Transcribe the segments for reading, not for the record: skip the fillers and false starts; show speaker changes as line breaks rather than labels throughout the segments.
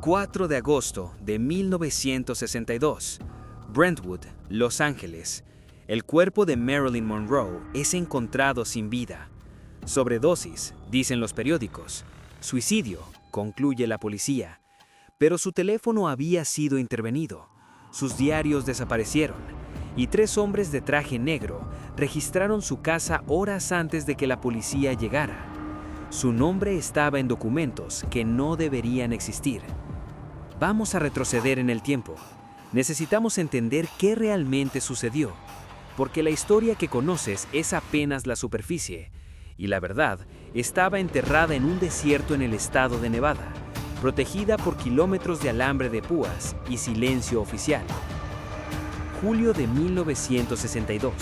4 de agosto de 1962, Brentwood, Los Ángeles. El cuerpo de Marilyn Monroe es encontrado sin vida. Sobredosis, dicen los periódicos. Suicidio, concluye la policía. Pero su teléfono había sido intervenido. Sus diarios desaparecieron. Y 3 hombres de traje negro registraron su casa horas antes de que la policía llegara. Su nombre estaba en documentos que no deberían existir. Vamos a retroceder en el tiempo. Necesitamos entender qué realmente sucedió, porque la historia que conoces es apenas la superficie, y la verdad estaba enterrada en un desierto en el estado de Nevada, protegida por kilómetros de alambre de púas y silencio oficial. Julio de 1962,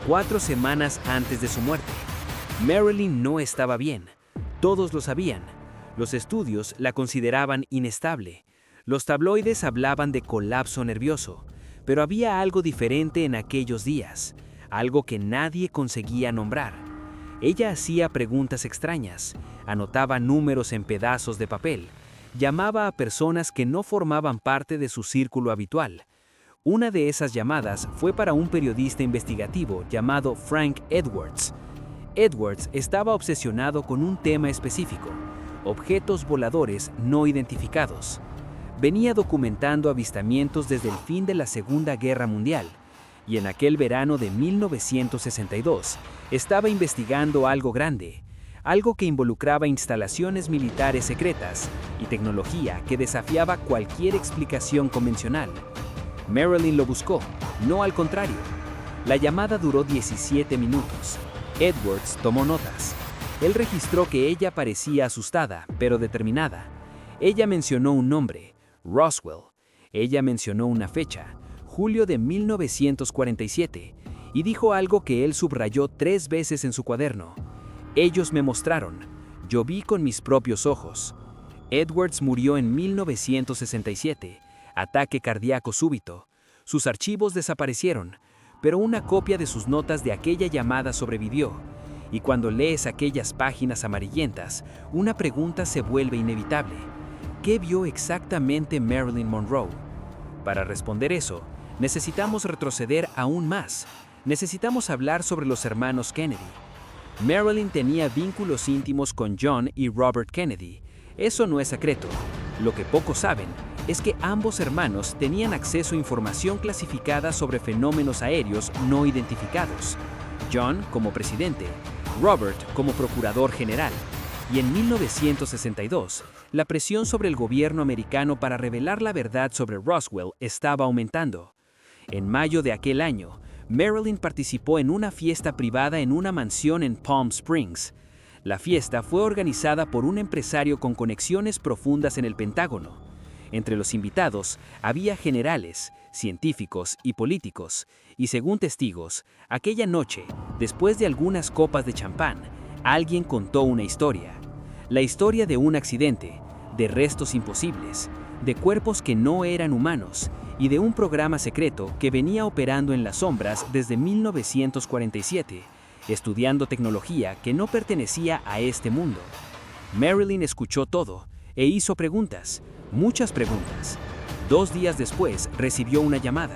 4 semanas antes de su muerte. Marilyn no estaba bien. Todos lo sabían. Los estudios la consideraban inestable. Los tabloides hablaban de colapso nervioso. Pero había algo diferente en aquellos días, algo que nadie conseguía nombrar. Ella hacía preguntas extrañas, anotaba números en pedazos de papel, llamaba a personas que no formaban parte de su círculo habitual. Una de esas llamadas fue para un periodista investigativo llamado Frank Edwards. Edwards estaba obsesionado con un tema específico: objetos voladores no identificados. Venía documentando avistamientos desde el fin de la Segunda Guerra Mundial, y en aquel verano de 1962 estaba investigando algo grande, algo que involucraba instalaciones militares secretas y tecnología que desafiaba cualquier explicación convencional. Marilyn lo buscó, no al contrario. La llamada duró 17 minutos. Edwards tomó notas. Él registró que ella parecía asustada, pero determinada. Ella mencionó un nombre: Roswell. Ella mencionó una fecha, julio de 1947, y dijo algo que él subrayó 3 veces en su cuaderno. Ellos me mostraron. Yo vi con mis propios ojos. Edwards murió en 1967, ataque cardíaco súbito. Sus archivos desaparecieron, pero una copia de sus notas de aquella llamada sobrevivió. Y cuando lees aquellas páginas amarillentas, una pregunta se vuelve inevitable. ¿Qué vio exactamente Marilyn Monroe? Para responder eso, necesitamos retroceder aún más. Necesitamos hablar sobre los hermanos Kennedy. Marilyn tenía vínculos íntimos con John y Robert Kennedy. Eso no es secreto. Lo que pocos saben es que ambos hermanos tenían acceso a información clasificada sobre fenómenos aéreos no identificados. John como presidente, Robert como procurador general. Y en 1962, la presión sobre el gobierno americano para revelar la verdad sobre Roswell estaba aumentando. En mayo de aquel año, Marilyn participó en una fiesta privada en una mansión en Palm Springs. La fiesta fue organizada por un empresario con conexiones profundas en el Pentágono. Entre los invitados había generales, científicos y políticos, y según testigos, aquella noche, después de algunas copas de champán, alguien contó una historia. La historia de un accidente, de restos imposibles, de cuerpos que no eran humanos y de un programa secreto que venía operando en las sombras desde 1947, estudiando tecnología que no pertenecía a este mundo. Marilyn escuchó todo e hizo preguntas, muchas preguntas. 2 días después recibió una llamada.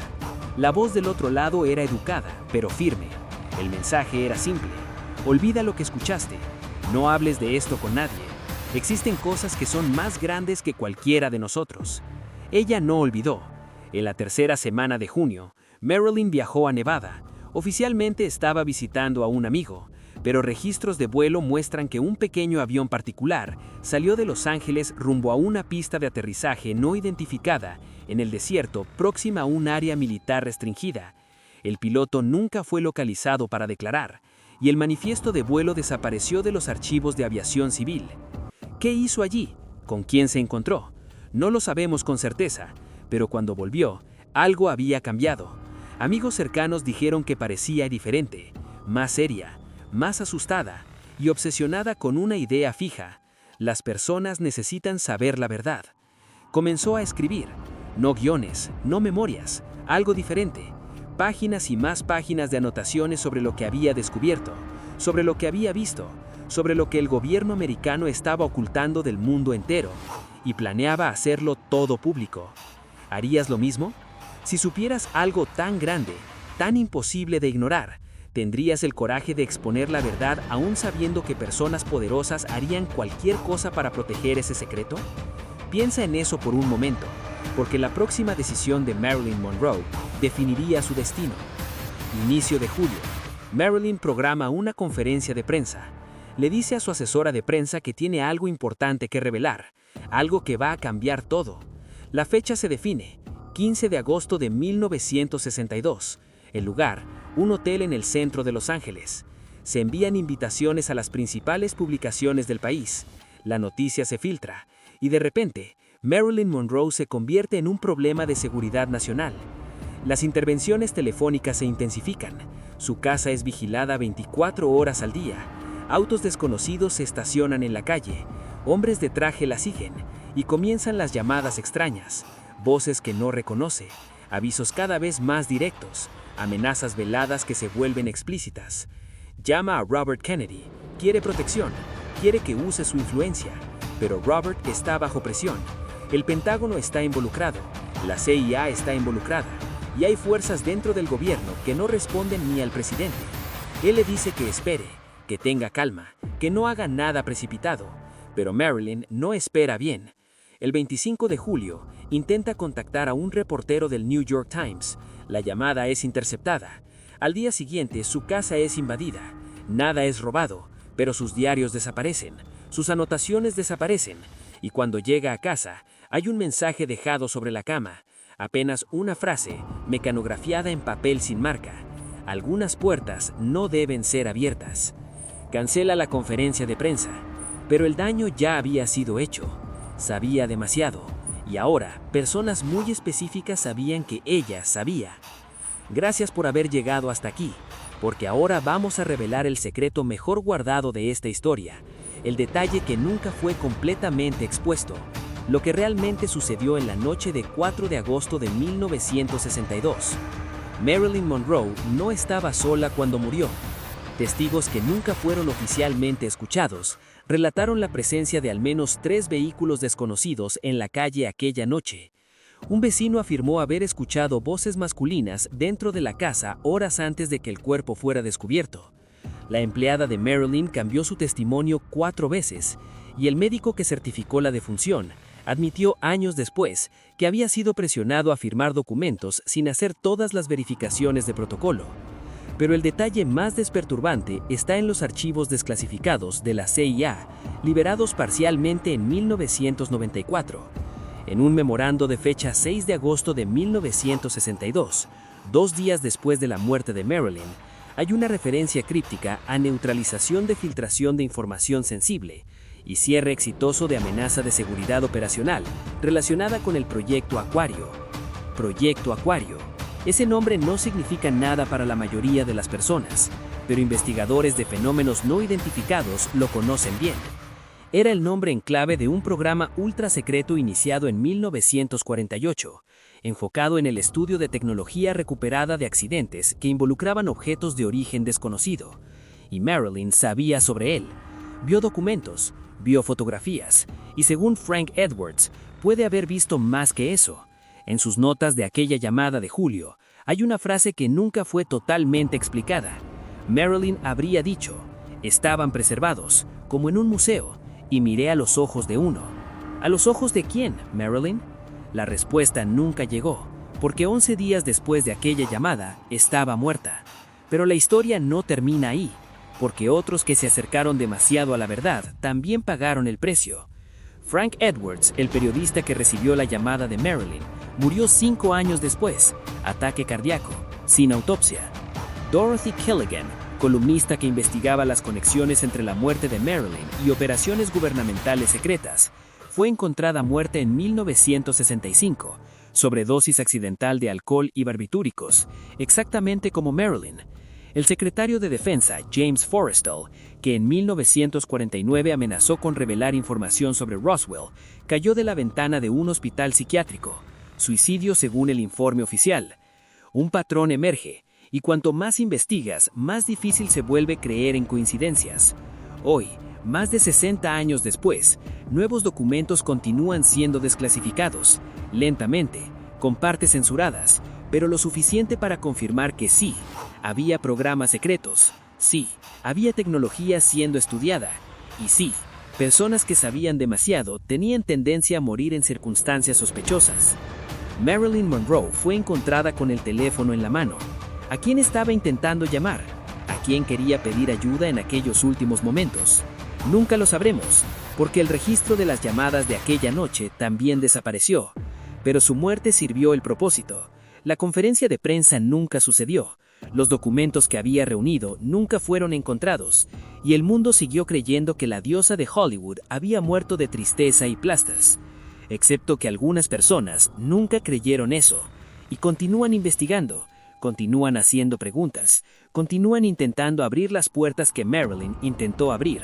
La voz del otro lado era educada, pero firme. El mensaje era simple: olvida lo que escuchaste. No hables de esto con nadie. Existen cosas que son más grandes que cualquiera de nosotros. Ella no olvidó. En la tercera semana de junio, Marilyn viajó a Nevada. Oficialmente estaba visitando a un amigo, pero registros de vuelo muestran que un pequeño avión particular salió de Los Ángeles rumbo a una pista de aterrizaje no identificada en el desierto próxima a un área militar restringida. El piloto nunca fue localizado para declarar, y el manifiesto de vuelo desapareció de los archivos de aviación civil. ¿Qué hizo allí? ¿Con quién se encontró? No lo sabemos con certeza, pero cuando volvió, algo había cambiado. Amigos cercanos dijeron que parecía diferente, más seria, más asustada y obsesionada con una idea fija: las personas necesitan saber la verdad. Comenzó a escribir, no guiones, no memorias, algo diferente. Páginas y más páginas de anotaciones sobre lo que había descubierto, sobre lo que había visto, sobre lo que el gobierno americano estaba ocultando del mundo entero.
y planeaba hacerlo todo público. ¿Harías lo mismo? Si supieras algo tan grande, tan imposible de ignorar, ¿tendrías el coraje de exponer la verdad aún sabiendo que personas poderosas harían cualquier cosa para proteger ese secreto? Piensa en eso por un momento, porque la próxima decisión de Marilyn Monroe definiría su destino. Inicio de julio. Marilyn programa una conferencia de prensa. Le dice a su asesora de prensa que tiene algo importante que revelar, algo que va a cambiar todo. La fecha se define, 15 de agosto de 1962. El lugar, un hotel en el centro de Los Ángeles. Se envían invitaciones a las principales publicaciones del país. La noticia se filtra, y de repente, Marilyn Monroe se convierte en un problema de seguridad nacional. Las intervenciones telefónicas se intensifican. Su casa es vigilada 24 horas al día. Autos desconocidos se estacionan en la calle. Hombres de traje la siguen. Y comienzan las llamadas extrañas. Voces que no reconoce. Avisos cada vez más directos. Amenazas veladas que se vuelven explícitas. Llama a Robert Kennedy. Quiere protección. Quiere que use su influencia. Pero Robert está bajo presión. El Pentágono está involucrado. La CIA está involucrada. Y hay fuerzas dentro del gobierno que no responden ni al presidente. Él le dice que espere, que tenga calma, que no haga nada precipitado. Pero Marilyn no espera bien. El 25 de julio, intenta contactar a un reportero del New York Times. La llamada es interceptada. Al día siguiente, su casa es invadida. Nada es robado, pero sus diarios desaparecen. Sus anotaciones desaparecen. Y cuando llega a casa, hay un mensaje dejado sobre la cama. Apenas una frase, mecanografiada en papel sin marca. Algunas puertas no deben ser abiertas. Cancela la conferencia de prensa, pero el daño ya había sido hecho. Sabía demasiado, y ahora personas muy específicas sabían que ella sabía. Gracias por haber llegado hasta aquí, porque ahora vamos a revelar el secreto mejor guardado de esta historia, el detalle que nunca fue completamente expuesto. Lo que realmente sucedió en la noche de 4 de agosto de 1962. Marilyn Monroe no estaba sola cuando murió. Testigos que nunca fueron oficialmente escuchados relataron la presencia de al menos 3 vehículos desconocidos en la calle aquella noche. Un vecino afirmó haber escuchado voces masculinas dentro de la casa horas antes de que el cuerpo fuera descubierto. La empleada de Marilyn cambió su testimonio 4 veces, y el médico que certificó la defunción admitió años después que había sido presionado a firmar documentos sin hacer todas las verificaciones de protocolo. Pero el detalle más desperturbante está en los archivos desclasificados de la CIA, liberados parcialmente en 1994. En un memorando de fecha 6 de agosto de 1962, 2 días después de la muerte de Marilyn, hay una referencia críptica a neutralización de filtración de información sensible y cierre exitoso de amenaza de seguridad operacional relacionada con el Proyecto Acuario. Proyecto Acuario. Ese nombre no significa nada para la mayoría de las personas, pero investigadores de fenómenos no identificados lo conocen bien. Era el nombre en clave de un programa ultra secreto iniciado en 1948, enfocado en el estudio de tecnología recuperada de accidentes que involucraban objetos de origen desconocido. Y Marilyn sabía sobre él. Vio documentos, vio fotografías, y según Frank Edwards, puede haber visto más que eso. En sus notas de aquella llamada de julio, hay una frase que nunca fue totalmente explicada. Marilyn habría dicho, estaban preservados, como en un museo, y miré a los ojos de uno. ¿A los ojos de quién, Marilyn? La respuesta nunca llegó, porque 11 días después de aquella llamada, estaba muerta. Pero la historia no termina ahí, porque otros que se acercaron demasiado a la verdad también pagaron el precio. Frank Edwards, el periodista que recibió la llamada de Marilyn, murió 5 años después, ataque cardíaco, sin autopsia. Dorothy Killigan, columnista que investigaba las conexiones entre la muerte de Marilyn y operaciones gubernamentales secretas, fue encontrada muerta en 1965, sobredosis accidental de alcohol y barbitúricos, exactamente como Marilyn. El secretario de Defensa, James Forrestal, que en 1949 amenazó con revelar información sobre Roswell, cayó de la ventana de un hospital psiquiátrico. Suicidio según el informe oficial. Un patrón emerge, y cuanto más investigas, más difícil se vuelve creer en coincidencias. Hoy, Más de 60 años después, nuevos documentos continúan siendo desclasificados, lentamente, con partes censuradas, pero lo suficiente para confirmar que sí, había programas secretos, sí, había tecnología siendo estudiada, y sí, personas que sabían demasiado tenían tendencia a morir en circunstancias sospechosas. Marilyn Monroe fue encontrada con el teléfono en la mano. ¿A quién estaba intentando llamar? ¿A quién quería pedir ayuda en aquellos últimos momentos? Nunca lo sabremos, porque el registro de las llamadas de aquella noche también desapareció. Pero su muerte sirvió el propósito. La conferencia de prensa nunca sucedió. Los documentos que había reunido nunca fueron encontrados, y el mundo siguió creyendo que la diosa de Hollywood había muerto de tristeza y plastas. Excepto que algunas personas nunca creyeron eso, y continúan investigando, continúan haciendo preguntas, continúan intentando abrir las puertas que Marilyn intentó abrir.